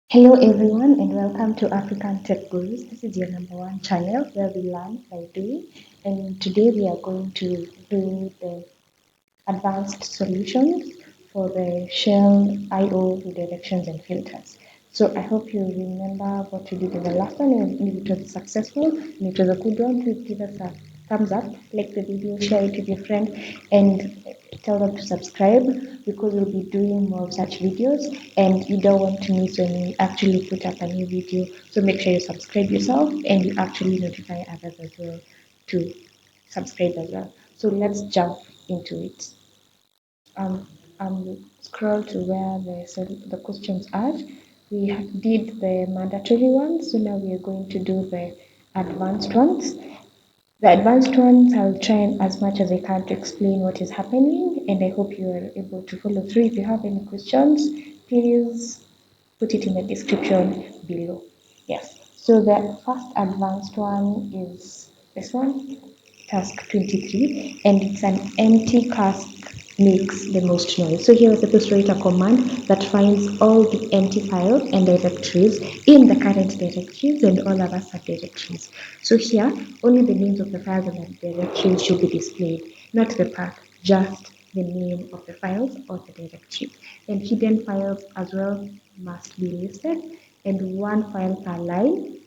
Hello everyone and welcome to African Tech Gurus. This is your number one channel where we learn by doing, and today we are going to do the advanced solutions for the shell IO redirections and filters. So I hope you remember what we did in the last one, and it was successful and it was a good one. Please give us a thumbs up, like the video, share it with your friend, and tell them to subscribe because we'll be doing more of such videos and you don't want to miss when we actually put up a new video. So make sure you subscribe yourself and you actually notify others as well to subscribe as well. So let's jump into it. um, Scroll to where the questions are. We did the mandatory ones, so now we are going to do the advanced ones. The advanced ones, I'll try as much as I can to explain what is happening, and I hope you are able to follow through. If you have any questions, please put it in the description below. Yes, so the first advanced one is this one, task 23, and it's an empty cask makes the most noise. So here we're supposed to write a command that finds all the empty files and directories in the current directories and all other subdirectories. So here, only the names of the files and the directories should be displayed, not the path, just the name of the files or the directory. And hidden files as well must be listed, and one file per line,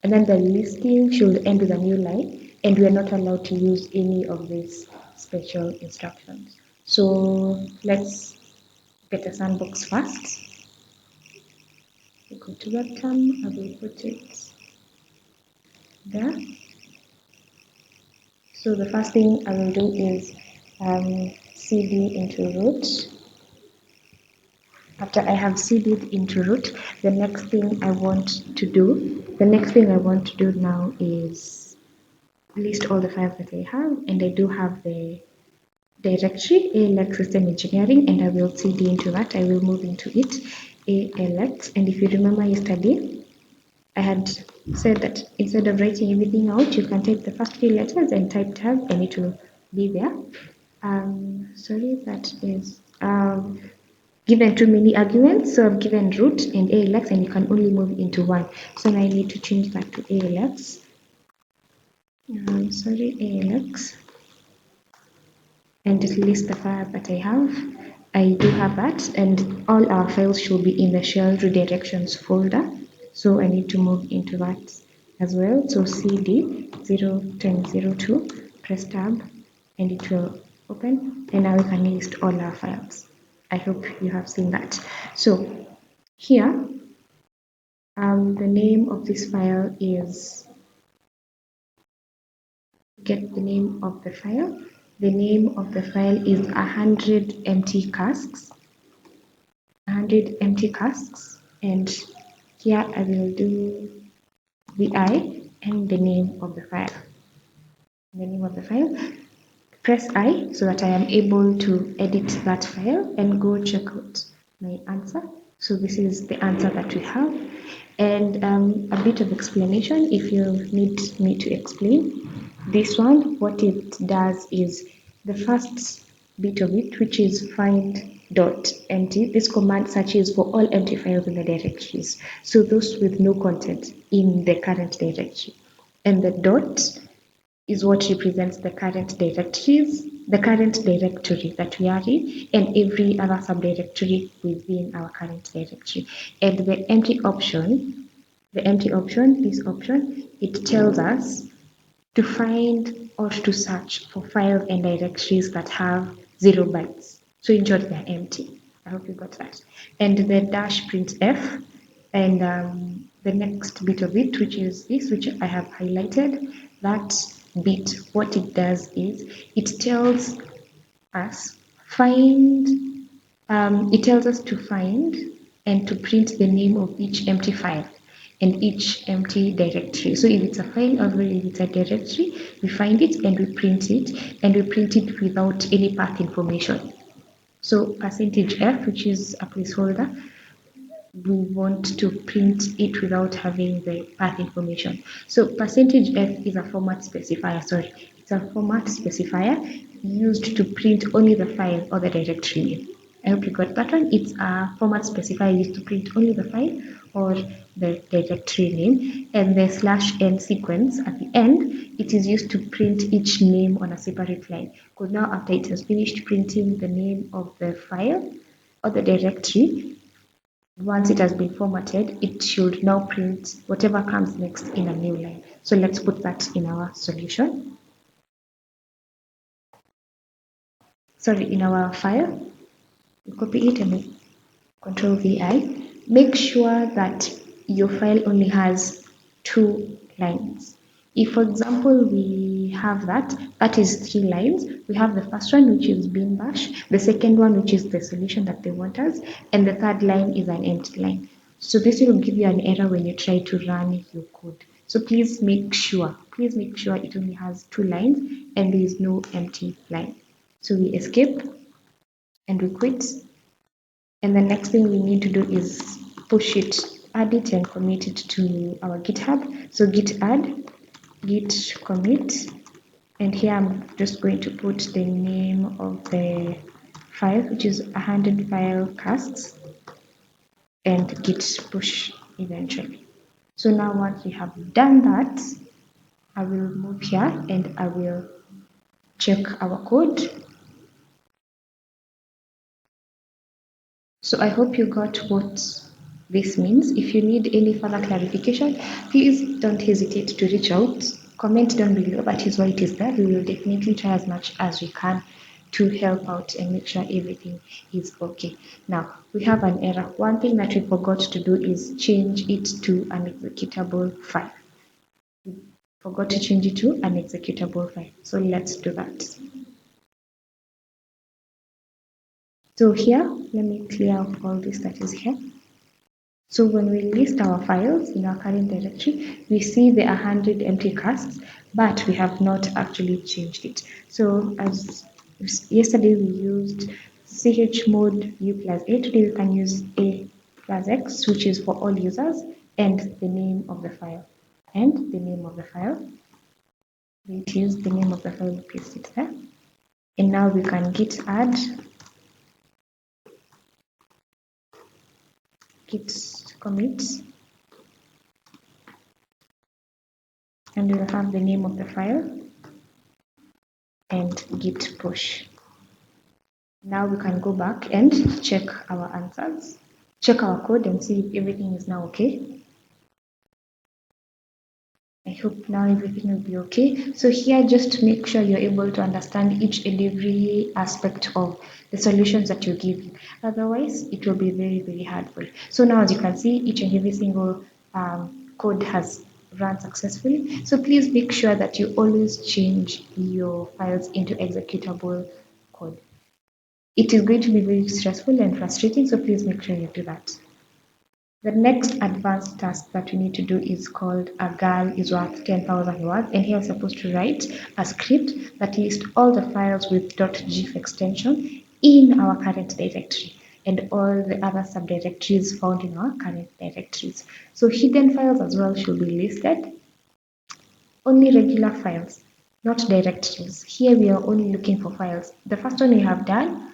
and then the listing should end with a new line, and we are not allowed to use any of these special instructions. So let's get a sandbox first. We go to webcam, I will put it there. So the first thing I will do is cd into root. After I have cd'd into root, the next thing I want to do now is list all the files that I have, and I do have the directory ALX system engineering, and I will cd into that. I will move into it, ALX. And if you remember yesterday, I had said that instead of writing everything out, you can take the first few letters and type tab and it will be there. Sorry, that is given too many arguments, so I've given root and ALX, and you can only move into one. So now I need to change that to ALX. Sorry, ALX, and just list the file that I have. I do have that, and all our files should be in the shell redirections folder. So I need to move into that as well. So cd 01002, press tab, and it will open. And now we can list all our files. I hope you have seen that. So here, the name of this file is, get the name of the file. The name of the file is 100 empty casks. 100 empty casks, and here I will do vi and the name of the file. The name of the file. Press I so that I am able to edit that file and go check out my answer. So this is the answer that we have, and a bit of explanation if you need me to explain. This one, what it does is the first bit of it, which is find.empty. This command searches for all empty files in the directories, so those with no content in the current directory. And the dot is what represents the current directories, the current directory that we are in, and every other subdirectory within our current directory. And the empty option, this option, it tells us to find or to search for files and directories that have 0 bytes. So in short, they're empty. I hope you got that. And the dash printf, and the next bit of it, which is this, which I have highlighted, that bit, what it does is it tells us it tells us to find and to print the name of each empty file and each empty directory. So if it's a file or if it's a directory, we find it and we print it, and we print it without any path information. So %f, which is a placeholder, we want to print it without having the path information. So %f is a format specifier, it's a format specifier used to print only the file or the directory name. I hope you got that one. It's a format specifier used to print only the file or the directory name, and the /n sequence at the end, it is used to print each name on a separate line. Because now after it has finished printing the name of the file or the directory, once it has been formatted, it should now print whatever comes next in a new line. So let's put that in our solution. Sorry, in our file, we copy it and we Control VI. Make sure that your file only has 2 lines. If, for example, we have that is 3 lines. We have the first one, which is bin bash, the second one, which is the solution that they want us, and the third line is an empty line. So this will give you an error when you try to run your code. So please make sure it only has 2 lines and there is no empty line. So we escape and we quit. And the next thing we need to do is push it, add it and commit it to our GitHub. So git add, git commit, and here I'm just going to put the name of the file, which is 100 file casts, and git push eventually. So now once we have done that, I will move here and I will check our code. So I hope you got what this means. If you need any further clarification, please don't hesitate to reach out. Comment down below, but is why it is there. We will definitely try as much as we can to help out and make sure everything is okay. Now, we have an error. One thing that we forgot to do is change it to an executable file. We forgot to change it to an executable file. So let's do that. So here, let me clear off all this that is here. So when we list our files in our current directory, we see the 100 empty casts, but we have not actually changed it. So as yesterday we used chmod u plus a, today we can use a plus x, which is for all users, and the name of the file. And the name of the file, it is the name of the file, we paste it there. And now we can git add, git commit, and we'll have the name of the file and git push. Now we can go back and check our answers, check our code and see if everything is now okay. I hope now everything will be okay. So here, just make sure you're able to understand each and every aspect of the solutions that you're giving. Otherwise, it will be very, very hardful. So now, as you can see, each and every single code has run successfully. So please make sure that you always change your files into executable code. It is going to be very stressful and frustrating, so please make sure you do that. The next advanced task that we need to do is called a girl is worth 10,000 words, and here I'm supposed to write a script that lists all the files with .gif extension in our current directory and all the other subdirectories found in our current directories. So hidden files as well should be listed. Only regular files, not directories. Here we are only looking for files. The first one we have done,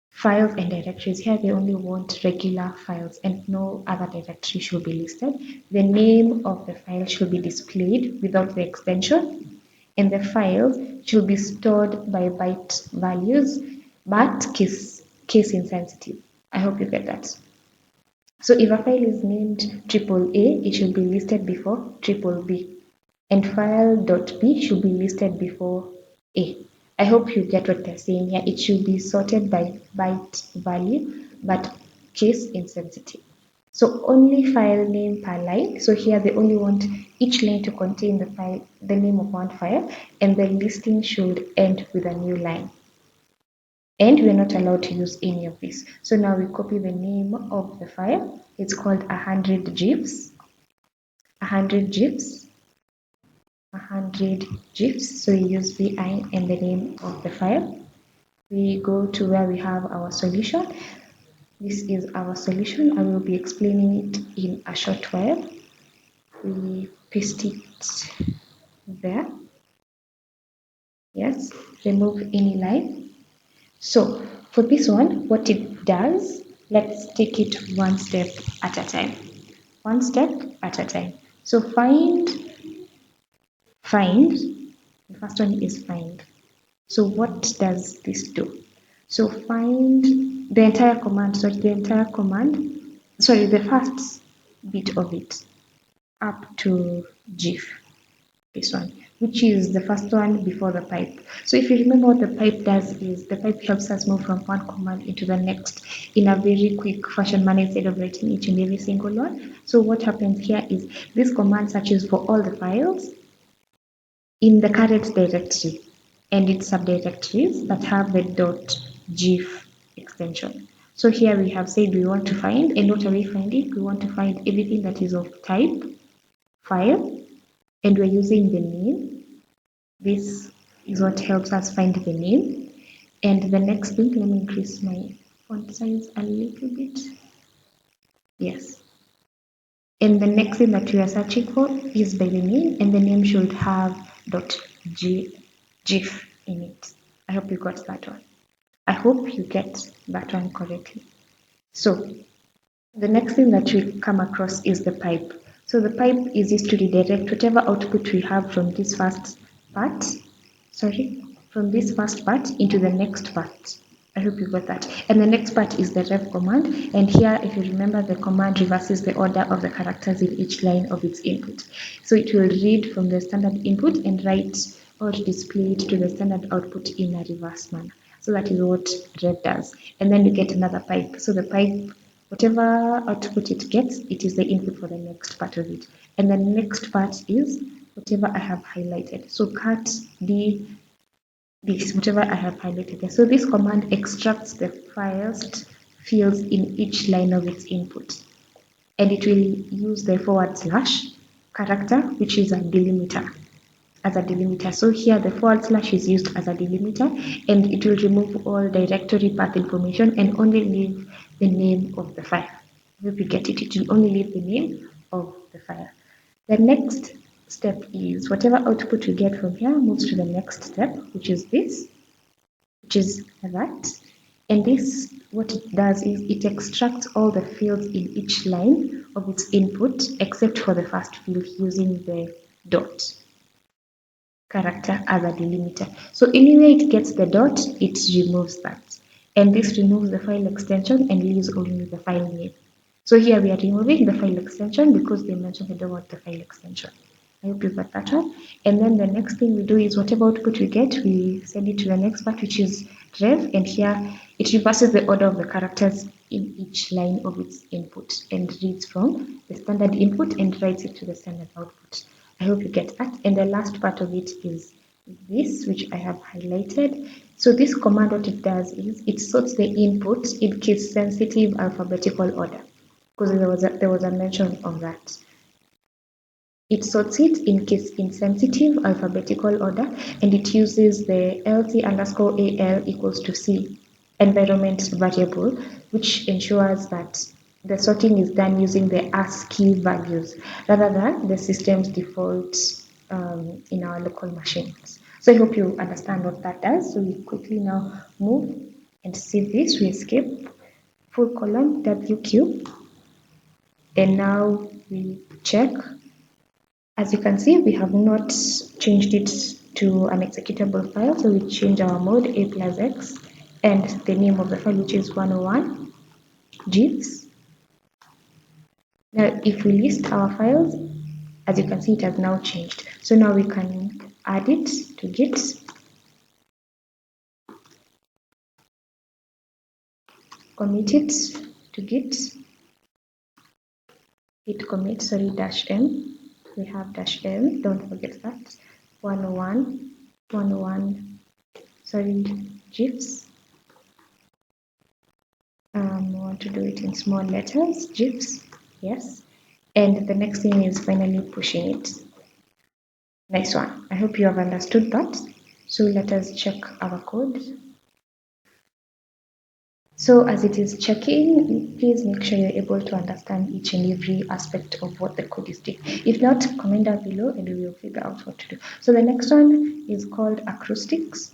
files and directories. Here they only want regular files and no other directory should be listed. The name of the file should be displayed without the extension, and the files should be stored by byte values but case insensitive. I hope you get that. So if a file is named AAA, it should be listed before BBB, and file.b should be listed before A. I hope you get what they're saying here. It should be sorted by byte value, but case insensitive. So only file name per line. So here they only want each line to contain the name of one file, and the listing should end with a new line. And we're not allowed to use any of this. So now we copy the name of the file. It's called 100 GIFs. 100 GIFs. 100 GIFs. So we use VI and the name of the file. We go to where we have our solution. This is our solution. I will be explaining it in a short while. We paste it there. Yes, remove any line. So For this one, what it does, let's take it one step at a time. One step at a time. So find, the first one is find. So what does this do? So find the entire command, the first bit of it up to GIF, this one, which is the first one before the pipe. So if you remember, what the pipe does is the pipe helps us move from one command into the next in a very quick fashion manner instead of writing each and every single one. So what happens here is this command searches for all the files in the current directory and its subdirectories that have the .gif extension. So here we have said we want to find, and what are we finding? We want to find everything that is of type file, and we're using the name. This is what helps us find the name. And the next thing, let me increase my font size a little bit. Yes. And the next thing that we are searching for is by the name, and the name should have .gif in it. I hope you got that one. I hope you get that one correctly. So the next thing that we come across is the pipe. So the pipe is used to redirect whatever output we have from this first part, into the next part. I hope you got that. And the next part is the ref command. And here, if you remember, the command reverses the order of the characters in each line of its input. So it will read from the standard input and write or display it to the standard output in a reverse manner. So that is what ref does. And then you get another pipe. So the pipe, whatever output it gets, it is the input for the next part of it. And the next part is whatever I have highlighted. So cut D, this, whatever I have highlighted there. So this command extracts the first fields in each line of its input. And it will use the / character, which is a delimiter, as a delimiter. So here the / is used as a delimiter, and it will remove all directory path information and only leave the name of the file. If you get it, it will only leave the name of the file. The next step is whatever output we get from here moves to the next step, which is this, which is that. And this, what it does is it extracts all the fields in each line of its input except for the first field using the dot character as a delimiter. So anywhere it gets the dot, it removes that. And this removes the file extension and leaves only the file name. So here we are removing the file extension because they mentioned they don't want the file extension. I hope you got that one. And then the next thing we do is whatever output we get, we send it to the next part, which is rev. And here it reverses the order of the characters in each line of its input and reads from the standard input and writes it to the standard output. I hope you get that. And the last part of it is this, which I have highlighted. So this command, what it does is it sorts the input in case sensitive alphabetical order, because there was a mention of that. It sorts it in case insensitive alphabetical order, and it uses the LT_AL equals to C environment variable, which ensures that the sorting is done using the ASCII values rather than the system's default in our local machines. So I hope you understand what that does. So we quickly now move and save this. We escape full colon WQ, and now we check. As you can see, we have not changed it to an executable file, so we change our mode A+X and the name of the file, which is 101 GIFs. Now, if we list our files, as you can see, it has now changed. So now we can add it to Git. Commit it to Git. Git commit, -m. We have -m, don't forget that. 101 GIFs. We want to do it in small letters, GIFs, yes. And the next thing is finally pushing it. Nice one. I hope you have understood that. So let us check our code. So as it is checking, please make sure you're able to understand each and every aspect of what the code is doing. If not, comment down below and we will figure out what to do. So the next one is called acrostics.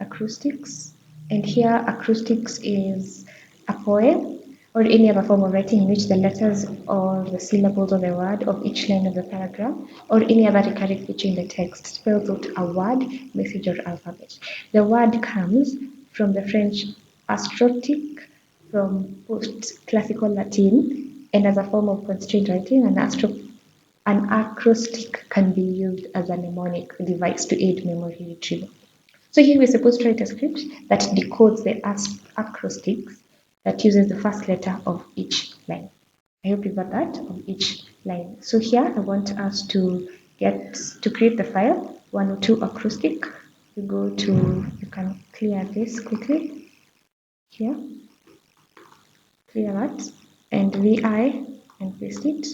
Acrostics. And here acrostics is a poem or any other form of writing in which the letters or the syllables of the word of each line of the paragraph or any other recurring feature in the text spells out a word, message, or alphabet. The word comes from the French acrostic from post-classical Latin, and as a form of constrained writing, an acrostic can be used as a mnemonic device to aid memory retrieval. So here we're supposed to write a script that decodes the acrostics that uses the first letter of each line. I hope you got that, of each line. So here I want us to create the file 102 acrostic. You can clear this quickly here, clear that, and VI and paste it.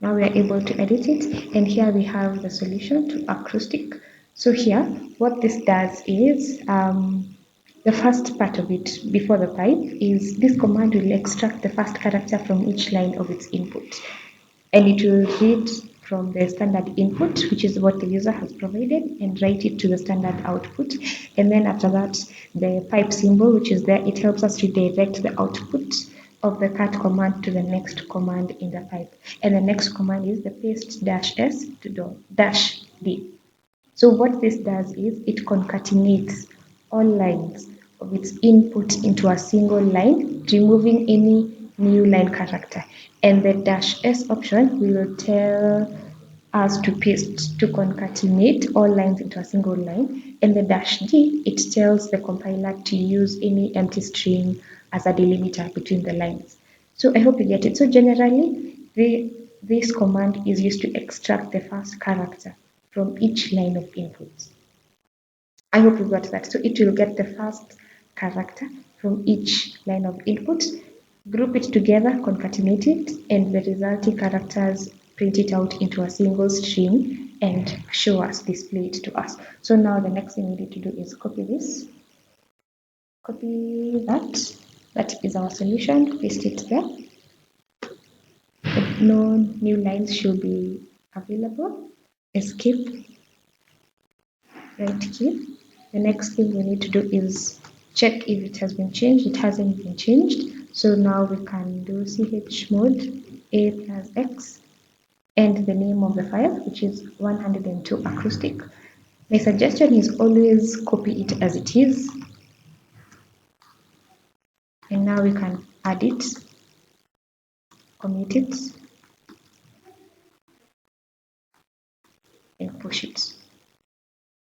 Now we are able to edit it, and here we have the solution to acrostic. So here, what this does is the first part of it before the pipe is this command will extract the first character from each line of its input, and it will read from the standard input, which is what the user has provided, and write it to the standard output. And then after that, the pipe symbol, which is there, it helps us redirect the output of the cut command to the next command in the pipe. And the next command is the paste -s to dash d. So what this does is it concatenates all lines of its input into a single line, removing any new line character. And the -s option will tell us to paste, to concatenate all lines into a single line. And the -d, it tells the compiler to use any empty string as a delimiter between the lines. So I hope you get it. So generally, this command is used to extract the first character from each line of inputs. I hope you got that. So it will get the first character from each line of input, group it together, concatenate it, and the resulting characters print it out into a single string and show us, display it to us. So now the next thing we need to do is copy this, copy that. That is our solution, paste it there. No new lines should be available. Escape, right key. The next thing we need to do is check if it has been changed. It hasn't been changed. So now we can do chmod a plus x and the name of the file, which is 102 acrostic. My suggestion is always copy it as it is. And now we can add it, commit it, and push it.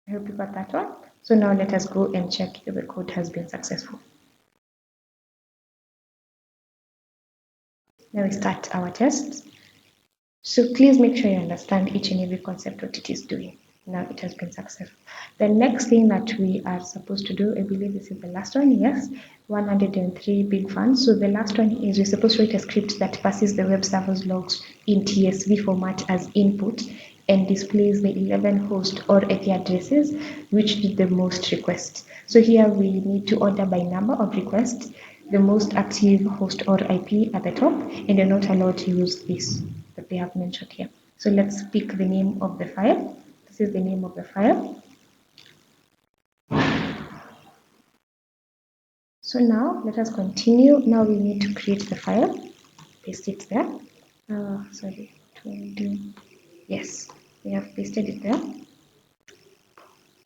I hope you got that one. So now let us go and check if the code has been successful. Now we start our test. So please make sure you understand each and every concept what it is doing. Now it has been successful. The next thing that we are supposed to do, I believe this is the last one, yes, 103 big fans. So the last one is we're supposed to write a script that passes the web server's logs in TSV format as input and displays the 11 host or IP addresses which did the most requests. So here we need to order by number of requests, the most active host or IP at the top, and you're not allowed to use this that they have mentioned here. So let's pick the name of the file. This is the name of the file. So now let us continue. Now we need to create the file. Paste it there. Sorry, yes, we have pasted it there.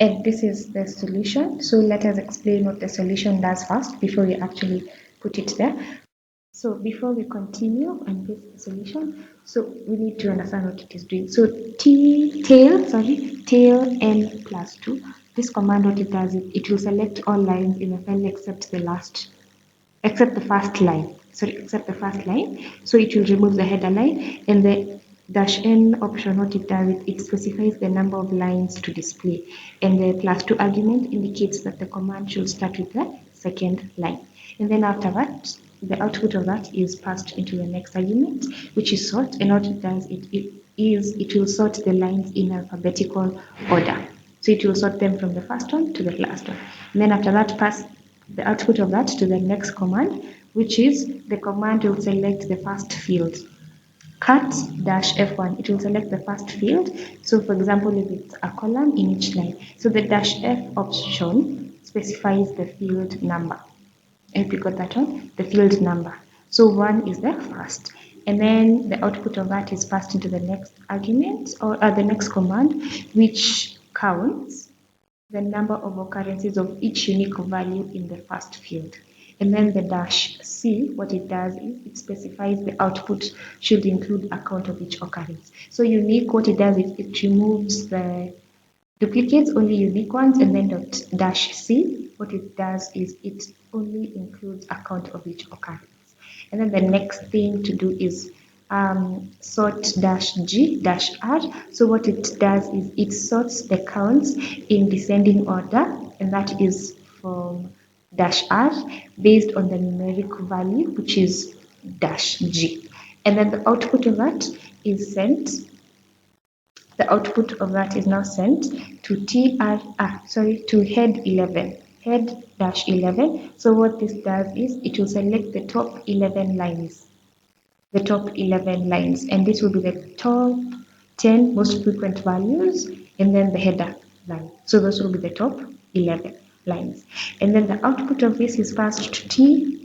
And this is the solution. So let us explain what the solution does first before we actually put it there. So before we continue and paste the solution, so we need to understand what it is doing. So tail n plus 2. This command, what it does is it will select all lines in the file except the first line. Except the first line. So it will remove the header line, and the -n option, what it does is it specifies the number of lines to display, and the +2 argument indicates that the command should start with the second line. And then after that, the output of that is passed into the next argument, which is sort, and what it does it will sort the lines in alphabetical order. So it will sort them from the first one to the last one. And then after that, pass the output of that to the next command, which is the command will select the first field. Cut -F1, it will select the first field. So for example, if it's a column in each line. So the -F option specifies the field number. I hope you got that one, the field number. So 1 is the first. And then the output of that is passed into the next argument or the next command, which counts the number of occurrences of each unique value in the first field. And then the dash C, what it does is it specifies the output should include a count of each occurrence. So unique, what it does is it removes the duplicates, only unique ones, and then dot dash C, what it does is it only includes a count of each occurrence. And then the next thing to do is sort dash G dash R. So what it does is it sorts the counts in descending order, and that is from dash R based on the numeric value, which is dash G. And then the output of that is sent. The output of that is now sent to to head 11, head dash 11. So what this does is it will select the top 11 lines, and this will be the top 10 most frequent values, and then the header line. So those will be the top 11 lines. And then the output of this is passed to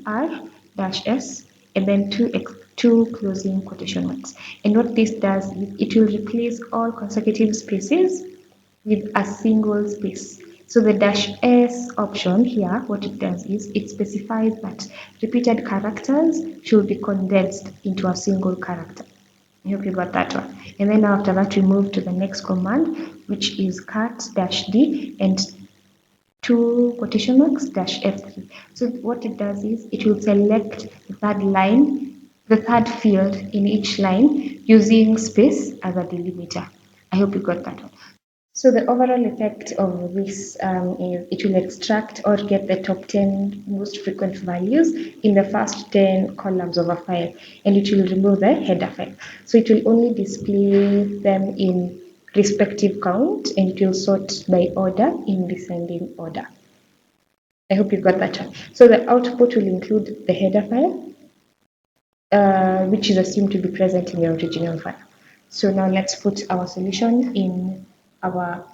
TR-S and then two closing quotation marks. And what this does is it will replace all consecutive spaces with a single space. So the dash S option here, what it does is it specifies that repeated characters should be condensed into a single character. I hope you got that one. And then after that, we move to the next command, which is cat-d and two quotation marks dash F3. So what it does is it will select the third line, the third field in each line using space as a delimiter. I hope you got that one. So the overall effect of this is it will extract or get the top 10 most frequent values in the first 10 columns of a file, and it will remove the header file. So it will only display them in respective count, and it will sort by order in descending order. I hope you got that one. So the output will include the header file, which is assumed to be present in the original file. So now let's put our solution in our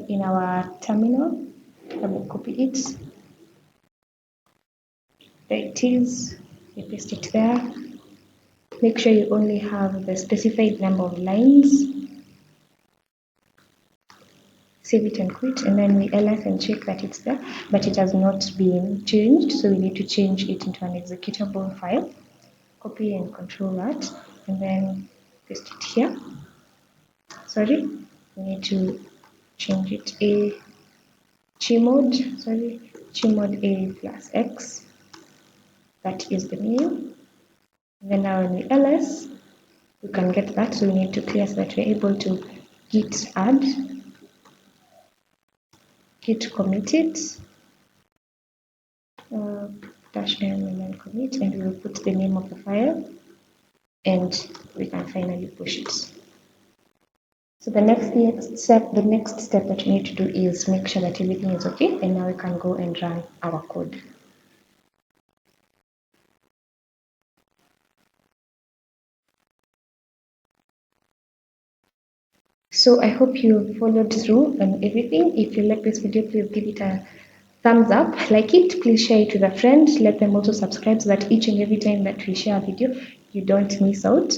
in our terminal. I will copy it. There it is. We paste it there. Make sure you only have the specified number of lines. Save it and quit, and then we ls and check that it's there, but it has not been changed, so we need to change it into an executable file. Copy and control that, and then paste it here. We need to change it chmod a plus x. That is the name. And then now when we ls, we can get that, so we need to clear so that we're able to git add, git commit it, dash m and then commit, and we will put the name of the file, and we can finally push it. So the next step that we need to do is make sure that everything is okay, and now we can go and run our code. So I hope you followed through and everything. If you like this video, please give it a thumbs up, like it, please share it with a friend, let them also subscribe so that each and every time that we share a video, you don't miss out.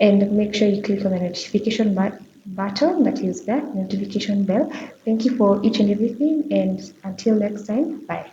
And make sure you click on the notification button that is there, notification bell. Thank you for each and everything, and until next time, bye.